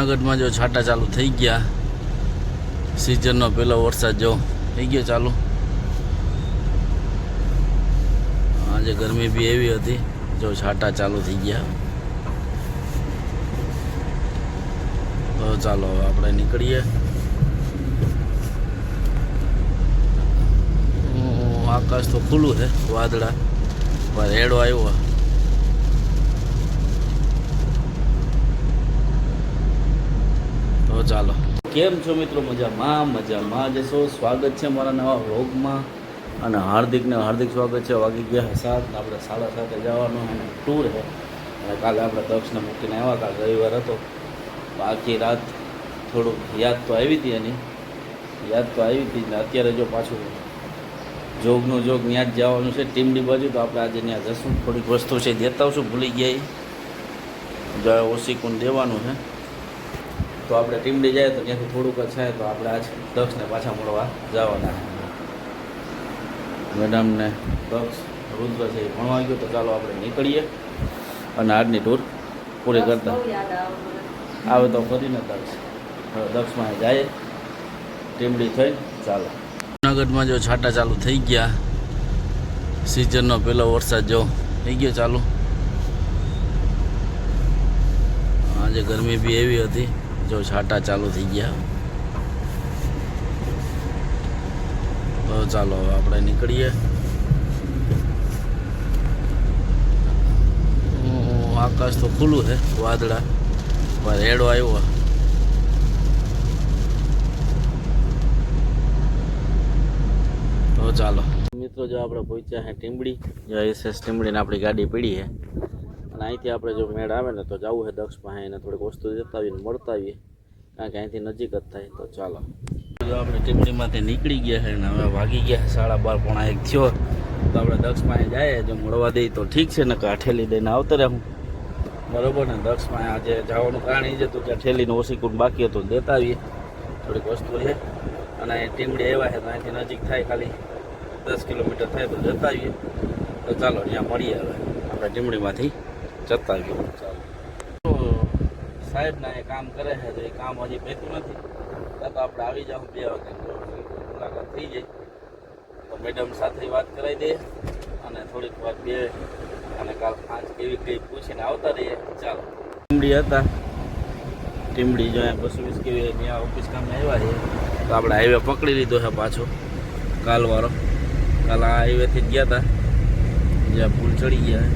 જૂનાગઢમાં જો છાંટા ચાલુ થઈ ગયા, સિઝનનો પહેલો વરસાદ જો થઈ ગયો ચાલુ. આજે ગરમી બી એવી હતી, જો છાંટા ચાલુ થઈ ગયા. તો ચાલો હવે આપણે નીકળીએ. આકાશ તો ખુલ્લું છે, વાદળા પર રેડો આવ્યો. તો ચાલો, કેમ છો મિત્રો? મજામાં જશો. સ્વાગત છે મારા નવા વ્લોગમાં અને હાર્દિક સ્વાગત છે. વાગી ગયા 7 આપણે 7:30 જવાનું અને ટૂર છે. અને કાલે આપણે દક્ષને મૂકીને આવ્યા. કાલે રવિવાર હતો, આખી રાત થોડુંક યાદ તો આવી હતી ને અત્યારે જો પાછું જોગનું જોગ ત્યાં જ જવાનું છે, ટીમડી બાજુ. તો આપણે આજે ત્યાં જશું, થોડીક વસ્તુ છે દેતા આવશું, ભૂલી ગયા જો ઓછી કુંડ દેવાનું છે. તો આપણે ટીમડી જાય તો ત્યાંથી થોડુંક જ થાય તો આપણે આજ દક્ષને પાછા મળવા જવાના છે. મેડમને દક્ષ રુદ્ર છે એ ભણવા ગયો. તો ચાલો આપણે નીકળીએ અને આજની ટૂર પૂરી કરતા આવે તો કરીને દક્ષમાં જાય ટીમડી થઈ. ચાલો, જૂનાગઢમાં જો છાંટા ચાલુ થઈ ગયા, સિઝનનો પહેલો વરસાદ જો થઈ ગયો ચાલુ. આજે ગરમી બી એવી હતી, જો છાંટા ચાલુ થઈ ગયા. તો ચાલો હવે આપણે નીકળીએ. આકાશ તો ખુલ્લું છે, વાદળા પર રેડો આવ્યો. તો ચાલો મિત્રો, જો આપણે પહોંચ્યા છે ટીમડી. જો SS ટીમડીને આપણી ગાડી પડી છે અને અહીંથી આપણે જો મેળ આવે ને તો જવું છે દક્ષ પાસે, એને થોડીક વસ્તુ દેતા આવીને મળતા આવીએ, કારણ કે અહીંથી નજીક જ થાય. તો ચાલો, જો આપણે ટીમડીમાંથી નીકળી ગયા છે ને હવે વાગી ગયા 12:30 પોણા 1 થયો. તો આપણે દક્ષ પાસે જાય, જો મળવા દઈએ તો ઠીક છે, ને કે ઠેલી દઈને આવતા રહે હું બરાબર ને. દક્ષ પાસે આજે જવાનું કારણ એ જ હતું કે ઠેલીનું ઓછી કુંડ બાકી હતું, દેતા આવીએ થોડીક વસ્તુ છે. અને ટીમડી આવ્યા છે તો અહીંથી નજીક થાય, ખાલી 10 કિલોમીટર થાય તો જતા આવીએ. તો ચાલો ત્યાં મળીએ. હવે આપણે ટીમડીમાંથી જતા આવીએ. ચાલો, તો સાહેબના એ કામ કરે છે, તો એ કામ હજી પહોંચ્યું નથી. તો આપણે આવી જાઉં 2 વાગે, મુલાકાત થઈ જાય તો મેડમ સાથે વાત કરાવી દઈએ અને થોડીક વાર બે અને કાલ 5 કેવી પૂછીને આવતા રહીએ. ચાલો, ટીમડી હતા, ટીમડી જો 220 કેવી ત્યાં ઓફિસ કામે આવ્યા છે. તો આપણે હાઈવે પકડી લીધો છે પાછો કાલવાળો. કાલ આ હાઈવેથી જ ગયા હતા, જ્યાં પુલ ચડી ગયા.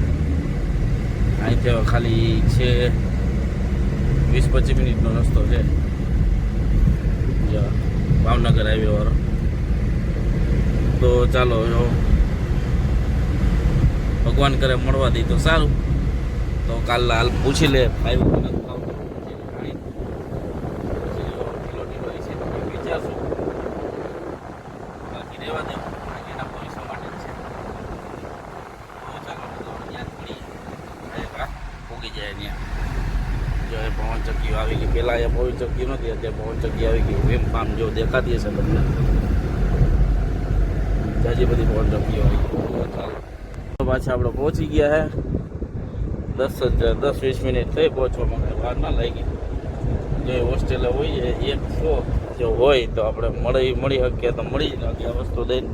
અહીંથી હવે ખાલી છે 20-25 મિનિટનો રસ્તો છે, ભાવનગર હાઈવે વાળો. તો ચાલો, ભગવાન કરે મળવા દઈ તો સારું. તો કાલ હાલ પૂછી લે ભાઈ વિચારશું, બાકી રહેવા દે એના ભવિષ્ય માટે છે. તો ચાલો ત્યાં ઉગી જાય ત્યાં. જો એ પવન ચક્કીઓ આવી ગઈ, પહેલાં એ પવન ચક્કી નહોતી, અત્યારે પવન ચક્કી આવી ગઈ. વેમ ફાર્મ જો દેખાતી હશે તમને, જાજી બધી પવન ચક્કીઓ આવી ગઈ. ચાલો, પાછા આપણે પહોંચી ગયા છે. 10-20 મિનિટ થઈ પહોંચવામાં, વાર ના લાગી. જો હોસ્ટેલે હોય 100 જો હોય તો આપણે મળી શકીએ તો મળી જ નાખીએ, આ વસ્તુ દઈને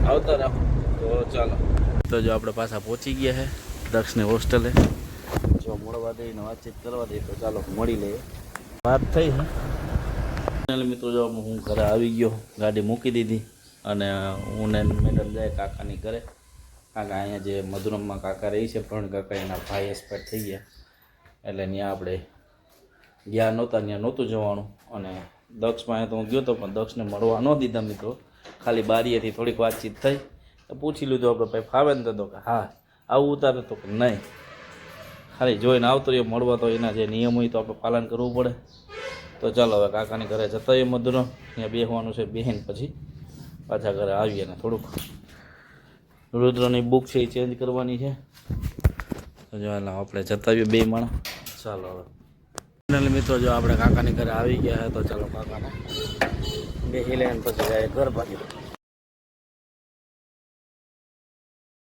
આવતા રહો. તો ચાલો, તો જો આપણે પાછા પહોંચી ગયા છે દક્ષની હોસ્ટેલે. જો મળવા દઈને વાતચીત કરવા દઈએ તો ચાલો મળી લઈએ. વાત થઈ છે મિત્રો. જો હું ઘરે આવી ગયો, ગાડી મૂકી દીધી અને હું ને મેડમ જાય કાકાની ઘરે. કાકા અહીંયા જે મધુરમમાં કાકા રહી છે, પણ કાકા એના ભાઈ એક્સપાયર થઈ ગયા, એટલે ત્યાં આપણે ગયા નહોતા, ત્યાં નહોતું જવાનું. અને દક્ષ પાસે તો હું ગયો હતો, પણ દક્ષને મળવા ન દીધા મિત્રો. ખાલી બારીએથી થોડીક વાતચીત થઈ, તો પૂછી લીધું આપણે ભાઈ ફાવે ને, તો કે હા આવું ઉતારે, તો કે નહીં ખાલી જોઈને આવતો રહ્યો. મળવા તો એના જે નિયમ હોય તો આપણે પાલન કરવું પડે. તો ચાલો હવે કાકાની ઘરે જતા હોઈએ મધુરમ, ત્યાં બેસવાનું છે, બેહીને પછી પાછા ઘરે આવીએ. ને થોડુંક રુદ્રની બુક છે એ ચેન્જ કરવાની છે. તો જો આપણે જતા આવીએ 2 માણસ. ચાલો હવે મિત્રો, જો આપણે કાકાની ઘરે આવી ગયા તો ચાલો કાકાને બેસી લઈને પછી જાય ઘર બાજુ.